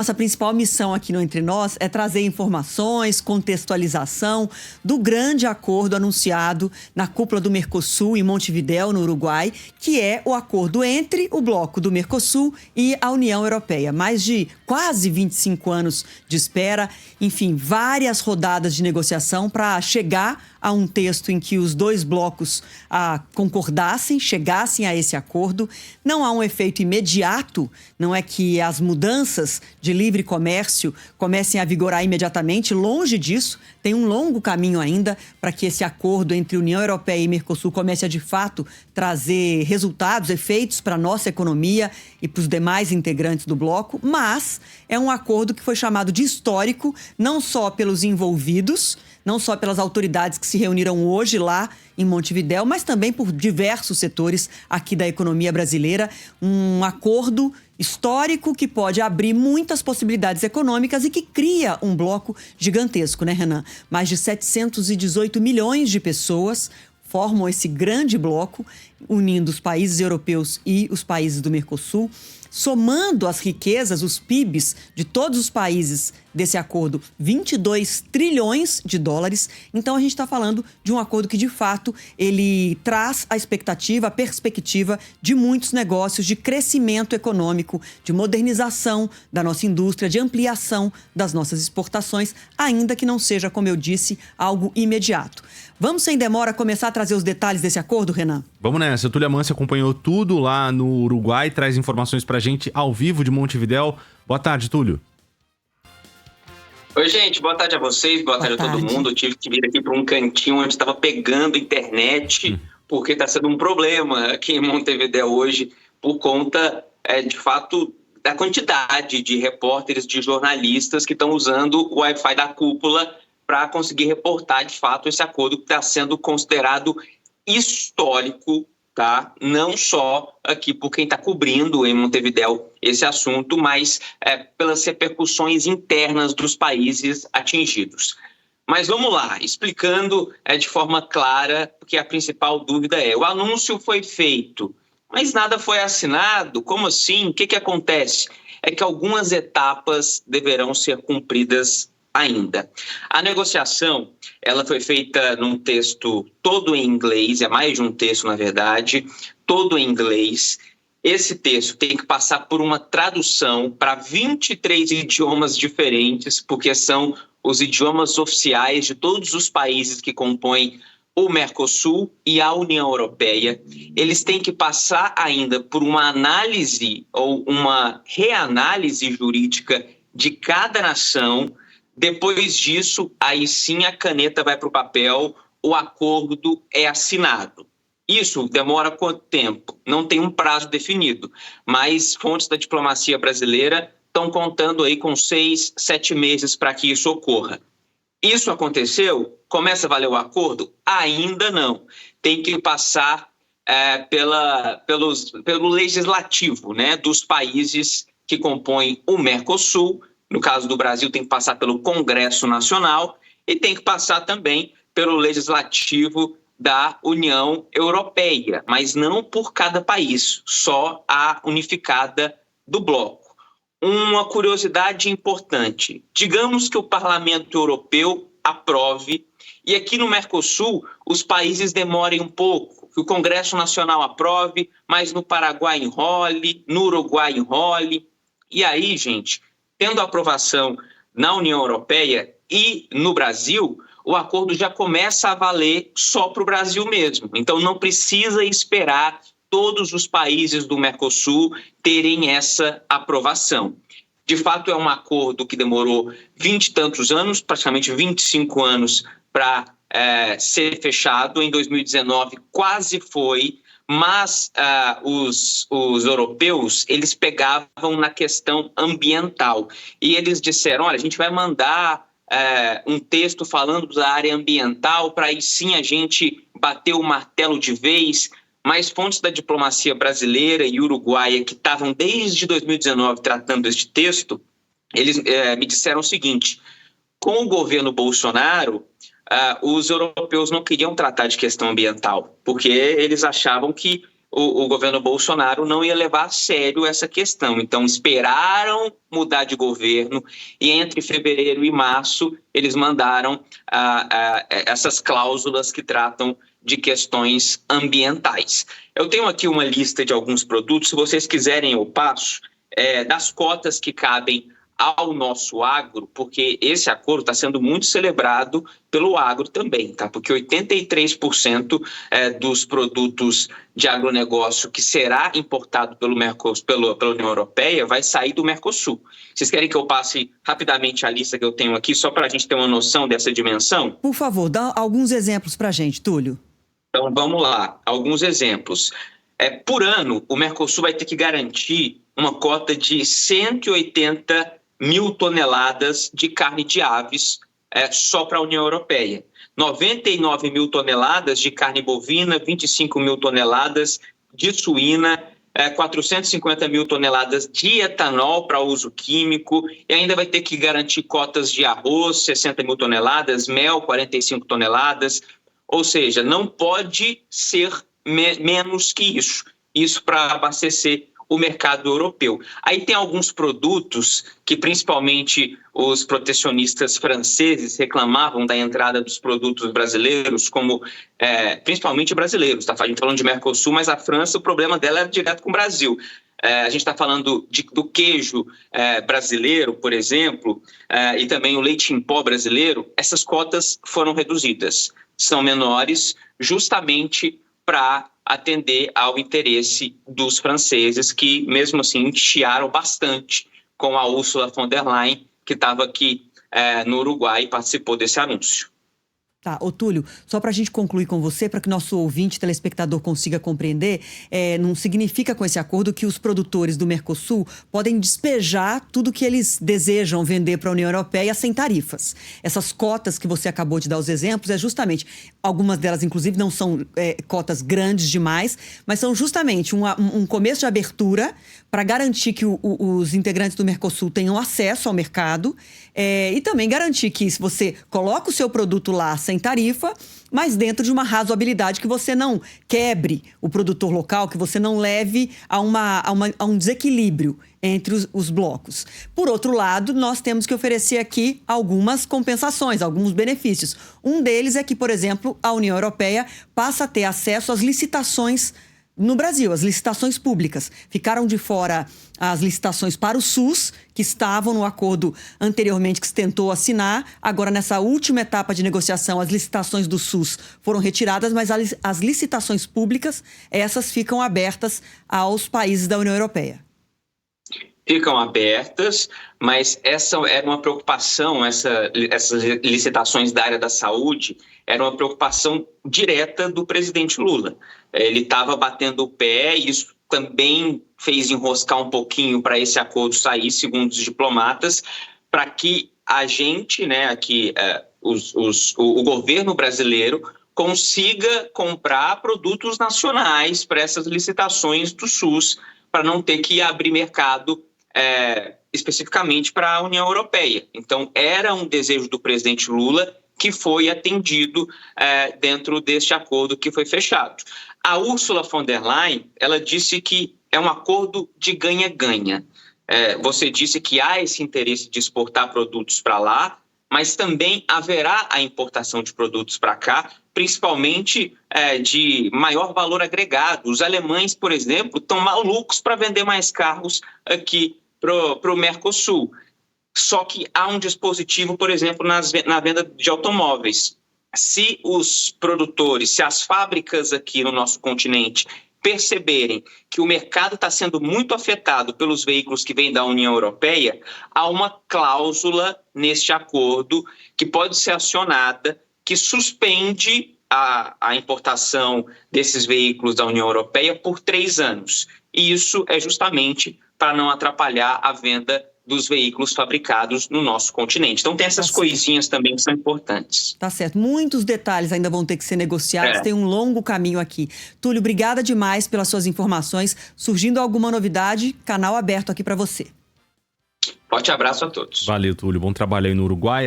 Nossa principal missão aqui no Entre Nós é trazer informações, contextualização do grande acordo anunciado na cúpula do Mercosul em Montevidéu, no Uruguai, que é o acordo entre o bloco do Mercosul e a União Europeia. Mais de quase 25 anos de espera, enfim, várias rodadas de negociação para chegar a um texto em que os dois blocos concordassem, chegassem a esse acordo. Não há um efeito imediato, não é que as mudanças de livre comércio comecem a vigorar imediatamente, longe disso. Tem um longo caminho ainda para que esse acordo entre União Europeia e Mercosul comece a, de fato, trazer resultados, efeitos para a nossa economia e para os demais integrantes do bloco, mas é um acordo que foi chamado de histórico, não só pelos envolvidos, não só pelas autoridades que se reuniram hoje lá em Montevidéu, mas também por diversos setores aqui da economia brasileira. Um acordo histórico que pode abrir muitas possibilidades econômicas e que cria um bloco gigantesco, né, Renan? Mais de 718 milhões de pessoas formam esse grande bloco, unindo os países europeus e os países do Mercosul. Somando as riquezas, os PIBs de todos os países desse acordo, 22 trilhões de dólares. Então, a gente está falando de um acordo que, de fato, ele traz a expectativa, a perspectiva de muitos negócios, de crescimento econômico, de modernização da nossa indústria, de ampliação das nossas exportações, ainda que não seja, como eu disse, algo imediato. Vamos, sem demora, começar a trazer os detalhes desse acordo, Renan? Vamos nessa. A Túlia Mansi acompanhou tudo lá no Uruguai, traz informações pra gente ao vivo de Montevidéu. Boa tarde, Túlio. Oi, gente. Boa tarde a vocês, boa tarde a todo mundo. Eu tive que vir aqui para um cantinho onde estava pegando internet, porque está sendo um problema aqui em Montevidéu hoje, por conta, de fato, da quantidade de repórteres, de jornalistas que estão usando o Wi-Fi da cúpula para conseguir reportar, de fato, esse acordo que está sendo considerado histórico, tá? Não só aqui por quem está cobrindo em Montevidéu esse assunto, mas pelas repercussões internas dos países atingidos. Mas vamos lá, explicando de forma clara, porque a principal dúvida o anúncio foi feito, mas nada foi assinado. Como assim? O que acontece? É que algumas etapas deverão ser cumpridas ainda. A negociação, ela foi feita num texto todo em inglês, é mais de um texto, na verdade, todo em inglês. Esse texto tem que passar por uma tradução para 23 idiomas diferentes, porque são os idiomas oficiais de todos os países que compõem o Mercosul e a União Europeia. Eles têm que passar ainda por uma análise ou uma reanálise jurídica de cada nação. Depois disso, aí sim a caneta vai para o papel, o acordo é assinado. Isso demora quanto tempo? Não tem um prazo definido, mas fontes da diplomacia brasileira estão contando aí com 6, 7 meses para que isso ocorra. Isso aconteceu? Começa a valer o acordo? Ainda não. Tem que passar pelo legislativo, né, dos países que compõem o Mercosul. No caso do Brasil, tem que passar pelo Congresso Nacional e tem que passar também pelo Legislativo da União Europeia, mas não por cada país, só a unificada do bloco. Uma curiosidade importante: digamos que o Parlamento Europeu aprove e aqui no Mercosul os países demorem um pouco, que o Congresso Nacional aprove, mas no Paraguai enrole, no Uruguai enrole. E aí, gente, tendo a aprovação na União Europeia e no Brasil, o acordo já começa a valer só para o Brasil mesmo. Então, não precisa esperar todos os países do Mercosul terem essa aprovação. De fato, é um acordo que demorou 20 e tantos anos, praticamente 25 anos, para ser fechado. Em 2019, quase foi. Mas os europeus, eles pegavam na questão ambiental. E eles disseram, olha, a gente vai mandar um texto falando da área ambiental para aí sim a gente bater o martelo de vez. Mas fontes da diplomacia brasileira e uruguaia, que estavam desde 2019 tratando este texto, eles me disseram o seguinte: com o governo Bolsonaro, os europeus não queriam tratar de questão ambiental, porque eles achavam que o governo Bolsonaro não ia levar a sério essa questão. Então, esperaram mudar de governo e entre fevereiro e março eles mandaram essas cláusulas que tratam de questões ambientais. Eu tenho aqui uma lista de alguns produtos, se vocês quiserem eu passo, das cotas que cabem ao nosso agro, porque esse acordo está sendo muito celebrado pelo agro também, tá? Porque 83% dos produtos de agronegócio que será importado pela União Europeia vai sair do Mercosul. Vocês querem que eu passe rapidamente a lista que eu tenho aqui, só para a gente ter uma noção dessa dimensão? Por favor, dá alguns exemplos para a gente, Túlio. Então, vamos lá. Alguns exemplos. Por ano, o Mercosul vai ter que garantir uma cota de 180 mil toneladas de carne de aves só para a União Europeia. 99 mil toneladas de carne bovina, 25 mil toneladas de suína, 450 mil toneladas de etanol para uso químico e ainda vai ter que garantir cotas de arroz, 60 mil toneladas, mel, 45 toneladas. Ou seja, não pode ser menos que isso. Isso para abastecer o mercado europeu. Aí tem alguns produtos que principalmente os protecionistas franceses reclamavam da entrada dos produtos brasileiros, como principalmente brasileiros. Tá? A gente está falando de Mercosul, mas a França, o problema dela era direto com o Brasil. A gente está falando do queijo brasileiro, por exemplo, e também o leite em pó brasileiro. Essas cotas foram reduzidas, são menores justamente para atender ao interesse dos franceses, que mesmo assim chiaram bastante com a Ursula von der Leyen, que estava aqui no Uruguai e participou desse anúncio. Tá, ô Túlio, só para a gente concluir com você, para que nosso ouvinte, telespectador consiga compreender, não significa com esse acordo que os produtores do Mercosul podem despejar tudo que eles desejam vender para a União Europeia sem tarifas. Essas cotas que você acabou de dar os exemplos, justamente, algumas delas inclusive não são cotas grandes demais, mas são justamente um começo de abertura para garantir que os integrantes do Mercosul tenham acesso ao mercado e também garantir que se você coloca o seu produto lá sem tarifa, mas dentro de uma razoabilidade, que você não quebre o produtor local, que você não leve a um desequilíbrio entre os blocos. Por outro lado, nós temos que oferecer aqui algumas compensações, alguns benefícios. Um deles é que, por exemplo, a União Europeia passa a ter acesso às licitações no Brasil, as licitações públicas. Ficaram de fora as licitações para o SUS, que estavam no acordo anteriormente que se tentou assinar. Agora, nessa última etapa de negociação, as licitações do SUS foram retiradas, mas as licitações públicas, essas ficam abertas aos países da União Europeia. Ficam abertas, mas essa era uma preocupação, essas licitações da área da saúde, era uma preocupação direta do presidente Lula. Ele estava batendo o pé e isso também fez enroscar um pouquinho para esse acordo sair, segundo os diplomatas, para que a gente, aqui, o governo brasileiro, consiga comprar produtos nacionais para essas licitações do SUS, para não ter que abrir mercado especificamente para a União Europeia. Então, era um desejo do presidente Lula que foi atendido dentro deste acordo que foi fechado. A Ursula von der Leyen, ela disse que é um acordo de ganha-ganha. Você disse que há esse interesse de exportar produtos para lá, mas também haverá a importação de produtos para cá, principalmente de maior valor agregado. Os alemães, por exemplo, estão malucos para vender mais carros aqui para o Mercosul. Só que há um dispositivo, por exemplo, na venda de automóveis. Se os produtores, se as fábricas aqui no nosso continente perceberem que o mercado está sendo muito afetado pelos veículos que vêm da União Europeia, há uma cláusula neste acordo que pode ser acionada, que suspende a importação desses veículos da União Europeia por 3 anos. E isso é justamente para não atrapalhar a venda dos veículos fabricados no nosso continente. Então tem essas coisinhas também que são importantes. Tá certo. Muitos detalhes ainda vão ter que ser negociados, tem um longo caminho aqui. Túlio, obrigada demais pelas suas informações. Surgindo alguma novidade, canal aberto aqui para você. Forte abraço a todos. Valeu, Túlio. Bom trabalho aí no Uruguai.